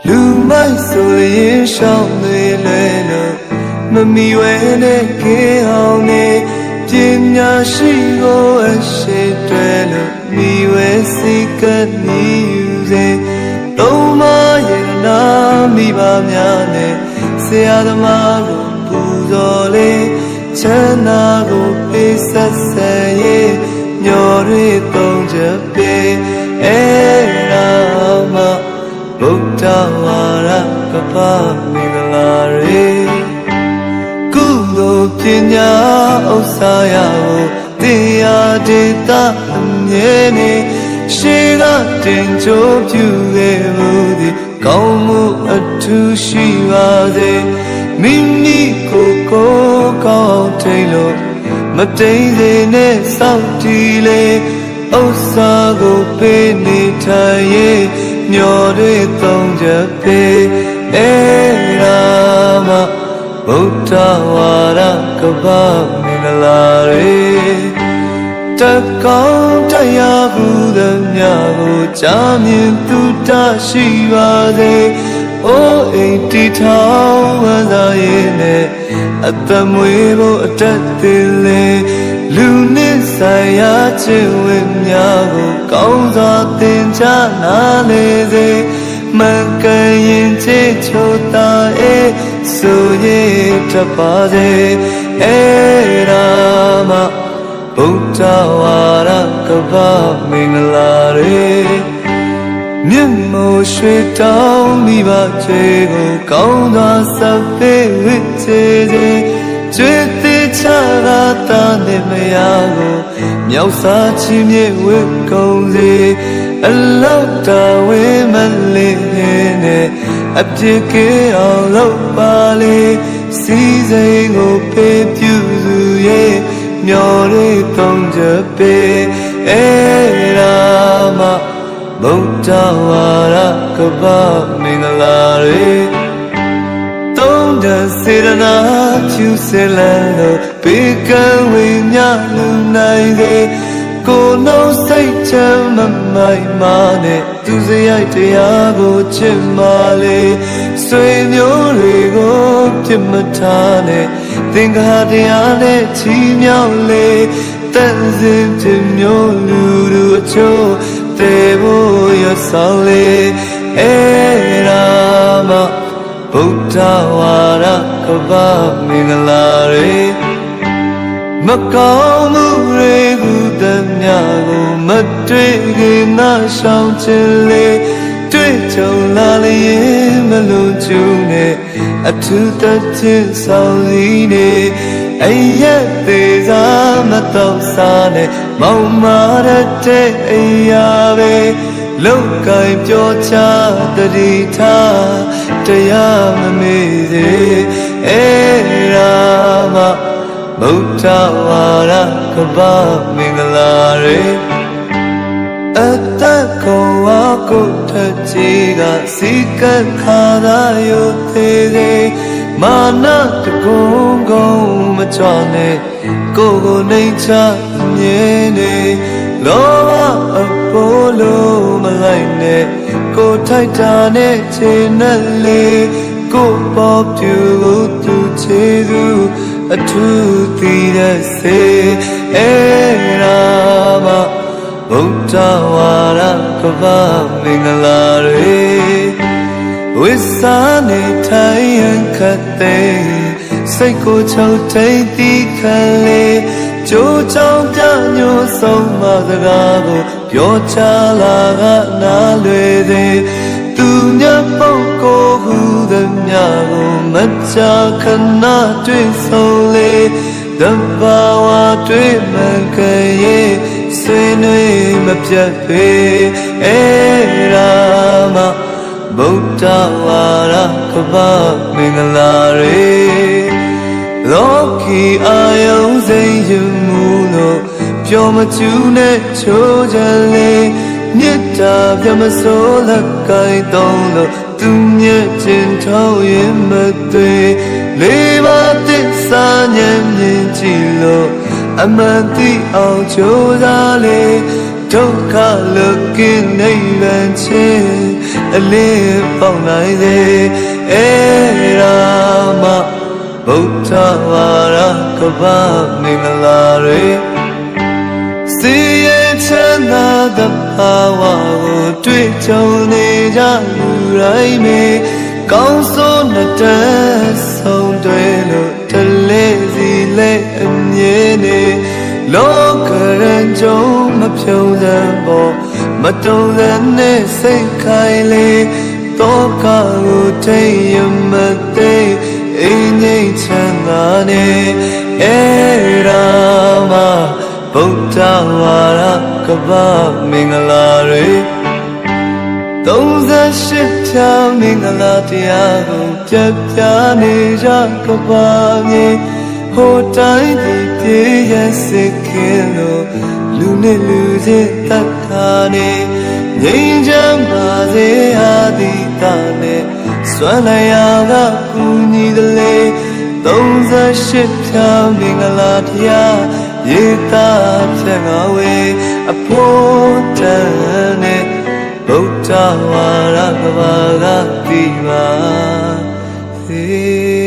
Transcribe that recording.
လူမိုက်ဆိုရင်ရှောင်းနေလဲလို့မမီဝဲနဲ့ခေအောင်နေပညာရှိကိုအရှိတွေလို့မိဝဲစိတ်ကနေယူစေသုံးမရဲ့နာမိဘများနဲ့ဆရာသမားကိုပူဇော်လေချမ်းသာကိုပေးဆက်ဆက်ရဲ့ညော်ရည်သုံးချက်ပေးအဲ့ဒါမှဗုဒ္ဓဝါဒကပ္ပမင်္ဂလာရေကုသိုလ်ပညာဥစ္စာရဖို့တရားဒေတာအမြဲနေရှိကတင်ကြိုးပြုခဲ့မှုသည်ကောင်းမှုအထူးရှိပါစေမိမိကိုယ်ကိုကောင်းထိန်လို့မတိမ်စေနဲ့စောင့်ကြည့်လေဥစ္စာကိုပေးနေထိုင်ရဲ့မျော်တွေသုံးချက်ပေးအဲ့ဒါမှဗုဒ္ဓဝါဒကပ္ပမင်္ဂလာရေတကောင်းတရားဟုသည်များကိုကြားမြင်သူတရှိပါစေအိုးအိမ်တီထောင်ဝမ်းသာရဲ့နဲ့အသက်မွေးဖို့အတက်သေးလေလူနစ်ဆိုင်ရာခြင်းဝင်များကိုကောင်းစွာသင်ကြားနာလေစေမှန်ကန်ရင်ချစ်ချိုတာဆိုရတပါစေအဲ့ဒါမှဗုဒ္ဓဝါဒကပ္ပမင်္ဂလာရေမြတ်မိုးရွှေတောင်းမိဘချေကိုကောင်းစွာဆက်ပေးဝိချေစေကျွေးသေးချတာတာနဲ့မရကိုမြောက်စားချီးမြှေဝိကုန်စေအလောက်တော်ဝေးမလေးနဲ့အပြစ်ကင်းအောင်လုပ်ပါလေစီစိန်ကိုပေးပြုစုရဲ့မျော်လေးသုံးချက်ပေးအဲ့ဒါမှဗုဒ္ဓဝါဒကပ္ပမင်္ဂလာရေသုံးတစေရနာဖြူစင်လန်းလို့ဘေးကံဝေမြလူနိုင်စေကိုယ်နှုတ်စိတ်ချမ်းမမိုက်မာနဲ့သူစရိုက်တရားကိုချစ်မာလေဆွေမျိုးတွေကိုပြစ်မထားနဲ့သင်္ကားတရားနဲ့ချီးမြှောက်လေတန်စင်ပြမျိုးလူတို့အချို့တေဖို့ရဆောင်လေအဲ့ဒါမှဗုဒ္ဓဝါဒကပ္ပမင်္ဂလာရေမကောင်းမှုတွေကိုသည်များကိုမတွေ့ခင်သာရှောင်ချင်လေတွေ့ကြုံလာလျင်မလုံးကျူနဲ့အထူးတချင်းဆောင်စည်းနေအရက်သေးစားမတော့စားနဲ့မောင်မာတဲ့အရာပဲလောကီပြောချတတိထားတရားမမေ့စေအဲ့ဒါမှဗုဒ္ဓဝါဒကပ္ပမင်္ဂလာရေအသက်ကိုဝါကိုထချီကစီကခါသာယုသေးသေးမာနတကုံကုံမချောနဲ့ကိုကိုနှိမ်ချမြင်နေလောဘအပိုးလို့မလိုက်နဲ့ကိုထိုက်တာနဲ့ခြေနဲ့လေကိုပေါ်ပြူသူချေသူအထူးတည်တဲ့စေအဲ့ဒါမှဗုဒ္ဓဝါဒကပ္ပမင်္ဂလာရေဝိစာနေထိုင်ရန်ခတ်တဲ့စိတ်ကိုချုပ်ထိန်တီးခံလေကြိုးချောင်းပြညို့ဆုံးမစကားကိုပြောချလာကနားလွယ်စေသူမြတ်ပုဂ္ဂိုလ်ဟုသည်များကိုမချခဏတွေ့ဆုံးလေတဘာဝတွေ့မှန်ကြရဲ့ဆွေးနွေးမပြတ်ပေအဲ့ဒါမှဗုဒ္ဓဝါဒကပ္ပမင်္ဂလာရေလောကီအာယုံစိတ်ယူမှုလို့ပြောမကျူးနဲ့ချိုးချလေမြတ်တာပြမစိုးလက်ကိုင်းသုံးလို့သူမြတ်ခြင်းထောက်ရင်မသွေလေးပါးသစ္စာဉာဏ်မြင်ကြည့်လို့အမှန်သိအောင်ကြိုးစားလေဒုက္ခလွတ်ကင်းနိဗ္ဗာန်ချင်း အလင်းပေါက်နိုင်စေအဲ့ဒါမှဗုဒ္ဓဝါဒကပ္ပမင်္ဂလာတွေစီရဲ့ချမ်းသာတဲ့ဘာဝကိုတွေ့ကြုံနေကြလူတိုင်းမေကောင်းစိုးနဲ့တည်းဆုံးတွေ့လို့တလဲစီလဲအမြင်နေလောကရန်ကြုံမဖြုံးစမ်းပေါ်မတုံးစမ်းနဲ့စိတ်ခိုင်လေတော့ကာကိုထိရမသိအင်းငိမ့်ချမ်းသာနေအဲ့ဒါမှဗုဒ္ဓဝါဒကပ္ပမင်္ဂလာတွေ38ဖြာမင်္ဂလာတရားကိုပြပြနေကြကပ္ပမြေဟိုတိုင်းဒီပြေရစိတ်ခင်လို့လူနဲ့လူချင်းတတ်တာနေငြိမ်းချမ်းပါစေဟာဒီတာနဲ့စွမ်းနိုင်ရာကကူညီတယ်လေ38ဖြာမင်္ဂလာတရားရေတာဖြတ်ငါဝေအဖို့တန်နဲ့ဗုဒ္ဓဝါဒကဘာကတိပါစေ